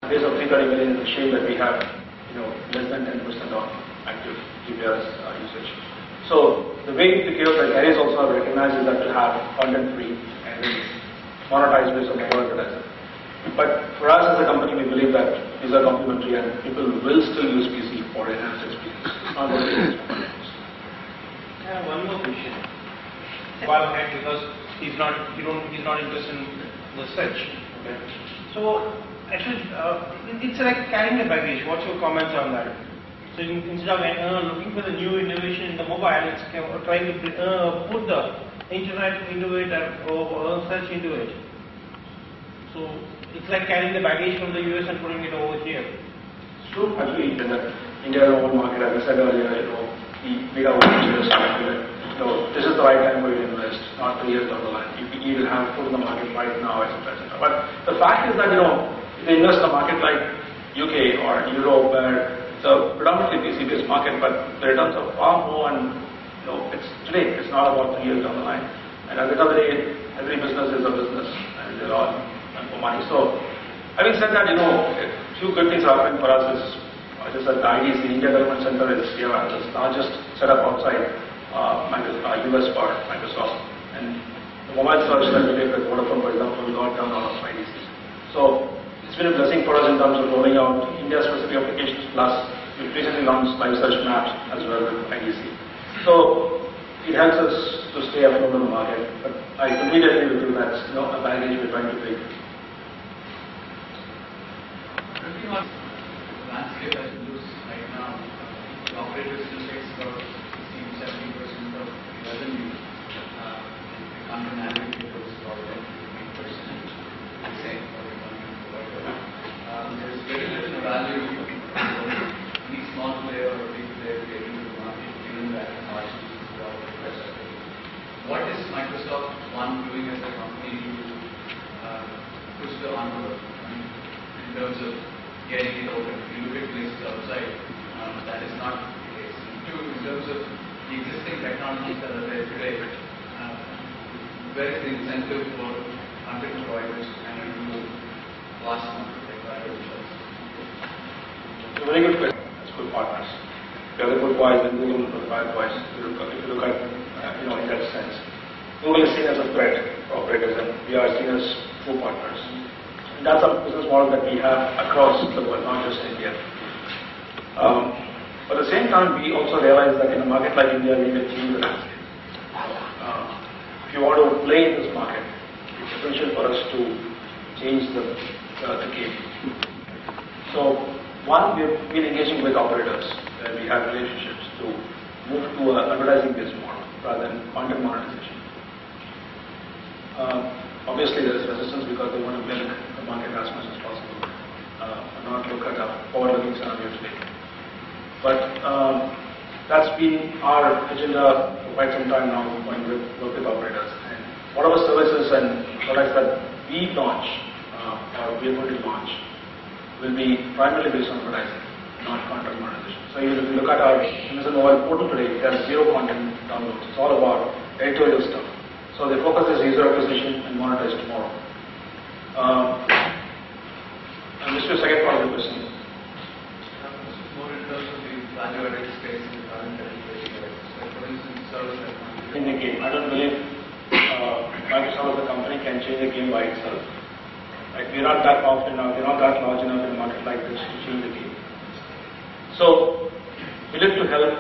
Base of 330 million is a shame that we have, less than 10% on active GPRS usage. So the way to give that areas also have recognized is that to have content free and monetize based on mobile advertising. But for us as a company, we believe that these are complementary and people will still use PC for enhanced experience. Not going to use mobile phones. I have one more question. While ahead because he's not interested in the search. Okay. So actually, it's like carrying the baggage. What's your comments on that? So instead of looking for the new innovation in the mobile, it's trying to put the internet into it or search into it. So it's like carrying the baggage from the US and putting it over here. It's true. Actually, India is a whole market. As I said earlier, we have this is the right time for you to invest, not 3 years down the line. You will have food in the market right now, etc., etc. But the fact is that if you invest in a market like UK or Europe, where it's a predominantly PC-based market, but the returns are far more, and today it's not about 3 years down the line. And at the end of the day, every business is a business, and they're all for money. So, having said that, a few good things happening for us is just that the IDC, India Development Center, is the largest setup outside US for Microsoft, and the mobile search that we did with Vodafone, for example, got done out of IDC. So it's been a blessing for us in terms of rolling out India-specific applications. Plus, we recently launched live search maps as well with IDC. So it helps us to stay afloat in the market. But I completely agree with you that a baggage we're trying to take. Landscape as it looks right now, the operators still takes about 16-17% of the revenue. The content aggregators about 10-15%. The same for the content provider. There's very little value for any small player or big player getting into the market, given that margins is all the rest of it. What is Microsoft One doing as a company to push the envelope in terms of getting it over? If you look at places outside, that is not the case. Two, in terms of the existing technologies that are there today, where is the incentive for content providers to kind of do vast market like that themselves? It's a very good question. That's good partners. We have the good boys and Google for the bad boys. If you look at in that sense, Google is seen as a threat for operators, and we are seen as true partners. And that's a business model that we have across the world, not just India. But at the same time, we also realize that in a market like India, we need to change the landscape. If you want to play in this market, it's essential for us to change the game. So, one, we've been engaging with operators where we have relationships to move to an advertising-based model rather than content monetization. Obviously, there is resistance because they want to milk the market as much as possible and not look at a forward-looking scenario today. But that's been our agenda for quite some time now, going with work with operators. And whatever services and products that we launch or we are going to launch will be primarily based on advertising, not content monetization. So even if you look at our Amazon mobile portal today, it has 0 content downloads. It's all about editorial stuff. So the focus is user acquisition and monetize tomorrow. And this is your second part of the question. This is more in terms of the value-added space in the current education. So for instance, service in the game, I don't believe Microsoft as a company can change the game by itself. Like, we're not that powerful enough, we're not that large enough in a market like this to change the game. So we look to help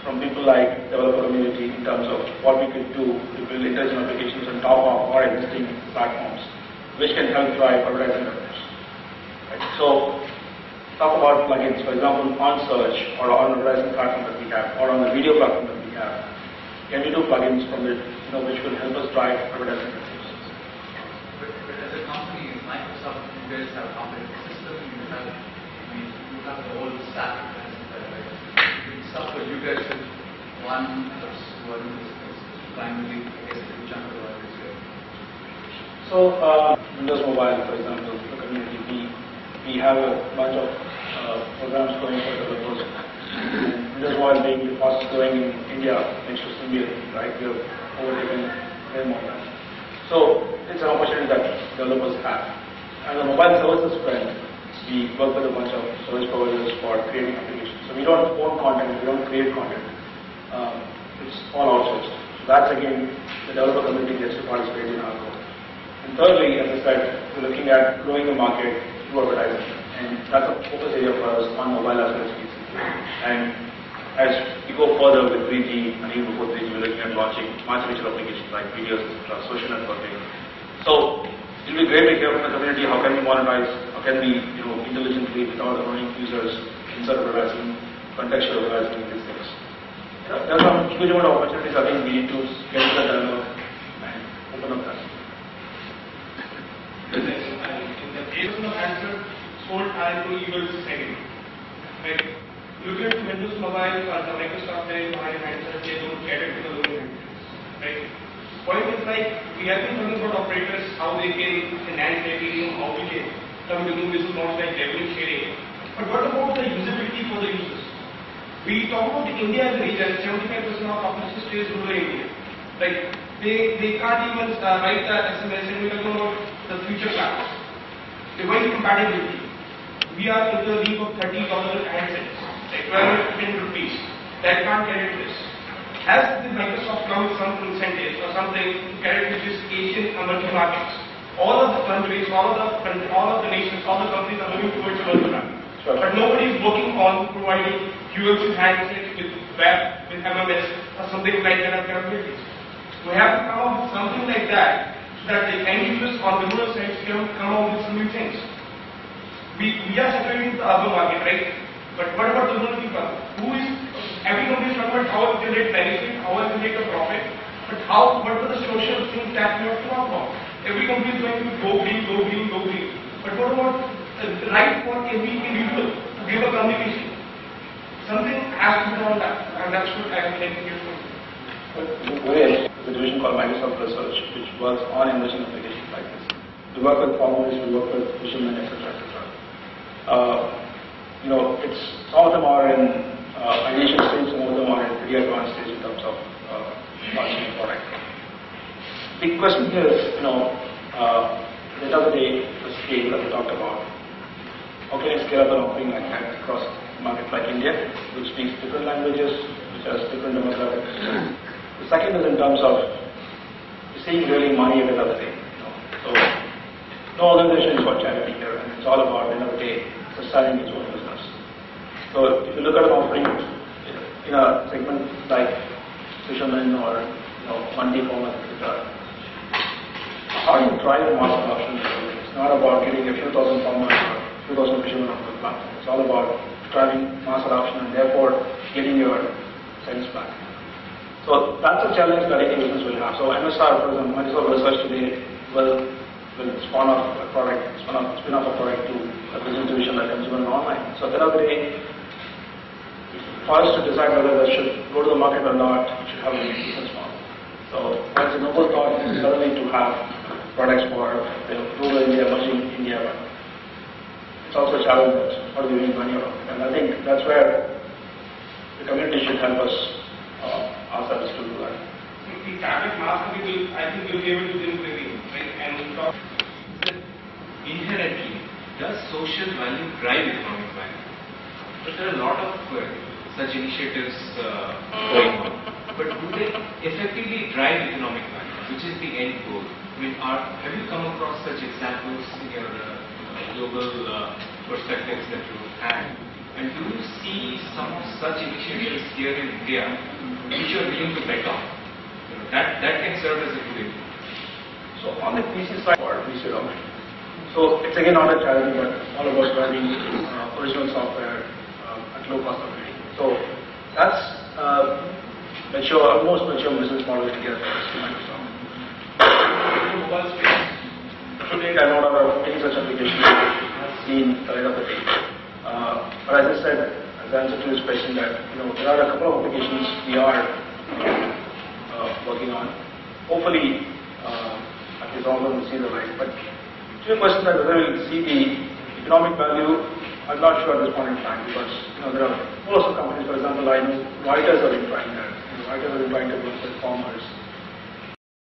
from people like developer community in terms of what we could do to build intelligent applications on top of our existing platforms, which can help drive advertising revenues. Right? So, talk about plugins, for example, on search or on advertising platform that we have, or on the video platform that we have. Can we do plugins from it, which will help us drive advertising revenues? But as a company, Microsoft, you guys have a competitive system. You have the whole stack. Stuff for you guys is one is primarily, I guess, a chunk of the work is here. So, Windows Mobile, for example, the community, we have a bunch of programs going for developers. Windows Mobile being the fastest growing in India next to Symbian, right? We have overtaken them on that. So, it's an opportunity that developers have. And the mobile services front, We work with a bunch of service providers for creating applications. So we don't own content, we don't create content. It's all outsourced. So that's again, the developer community gets to participate in our code. And thirdly, as I said, we're looking at growing the market through advertising. And that's a focus area for us on mobile as well as PC. And as we go further with 3G and even before 3G, we're looking at launching much richer applications like videos, etc., social networking. So it will be great to hear from the community how can we monetize, how can we intelligently without annoying users insert advertising, contextual advertising, these things. There are some huge amount of opportunities. I think we need to get to the dialogue and open up that. In the case of answer, sold RNO evils second. Right? Look at Windows Mobile or the Microsoft there, answer, they don't get it to the lower end. Right? Point is like, we have been talking about operators, how they can enhance their video, how we can come to new business models like revenue sharing. But what about the usability for the users? We talk about India as a region, 75% of population stays rural India. Like, they can't even write the SMS, and we talk about the future plans. Device compatibility. We are in the league of $30 handsets, like 12 rupees. That can't get it this. Has the Microsoft come with some incentives or something to get it which is Asian emerging markets? All of the countries, all of the nations, all the countries are moving towards emerging markets. Sure. But nobody is working on providing UX handsets with web, with MMS, or something like that of capabilities. We have to come up with something like that so that the end users on the rural sites can come up with some new things. We are separating the urban market, right? But what about the rural people? Every company is talking about how it generate benefit, how it generate a profit, but what are the social things that we have to talk about? Every company is going to go green, go green, go green. But what about the right for every individual to give a communication? Something has to be done on that, and that's what I would like to hear from you. There's a division called Microsoft Research, which works on emerging applications like this. We work with farmers, we work with fishermen, etc., etc. Some of them are in initial stage, some of them are in pretty advanced stage in terms of launching a product. The question here is, at the end of the day, the scale that we talked about. How can you scale up an offering like that across a market like India, which speaks different languages, which has different demographics? The second is in terms of seeing really money at the end of the day. So no organization is for charity here, and it's all about, at the end of the day, sustaining its own business. So if you look at an offering in a segment like fishermen or mandi farmers, etc., how do you drive mass adoption? It's not about getting a few thousand farmers or a few thousand fishermen on the platform. It's all about driving mass adoption and therefore getting your cents back. So that's a challenge that any business will have. So MSR, for example, Microsoft Research today will spin off a product to a business division like consumer and online. So at the end of the day, for us to decide whether that should go to the market or not, it should have a business model. So it's a noble thought certainly to have products for rural India, emerging India, but it's also a challenge that how do we make money out of it. And I think that's where the community should help us ourselves to do that. The target market I think we'll be able to do very right? And talk. Inherently, does social value drive economic value? But there are a lot of such initiatives going on. But do they effectively drive economic value, which is the end goal? I mean, have you come across such examples in your global perspectives that you've had? And do you see some of such initiatives here in India which you are willing to bet on? That can serve as a good input. So on the PC side, PC domain. So it's again not a charity, but all about driving original software at low cost of creating. So that's most mature business model in India for Microsoft. Mobile space. To date, I'm not aware of any such application I've seen the light of the day. But as I said, as I answered to this question, that there are a couple of applications we are working on. Hopefully, at least all of them will see the light. But to your question that whether we'll see the economic value, I'm not sure at this point in time, because there are most of companies, for example, I know Reuters have been trying that. Reuters have been trying to work with farmers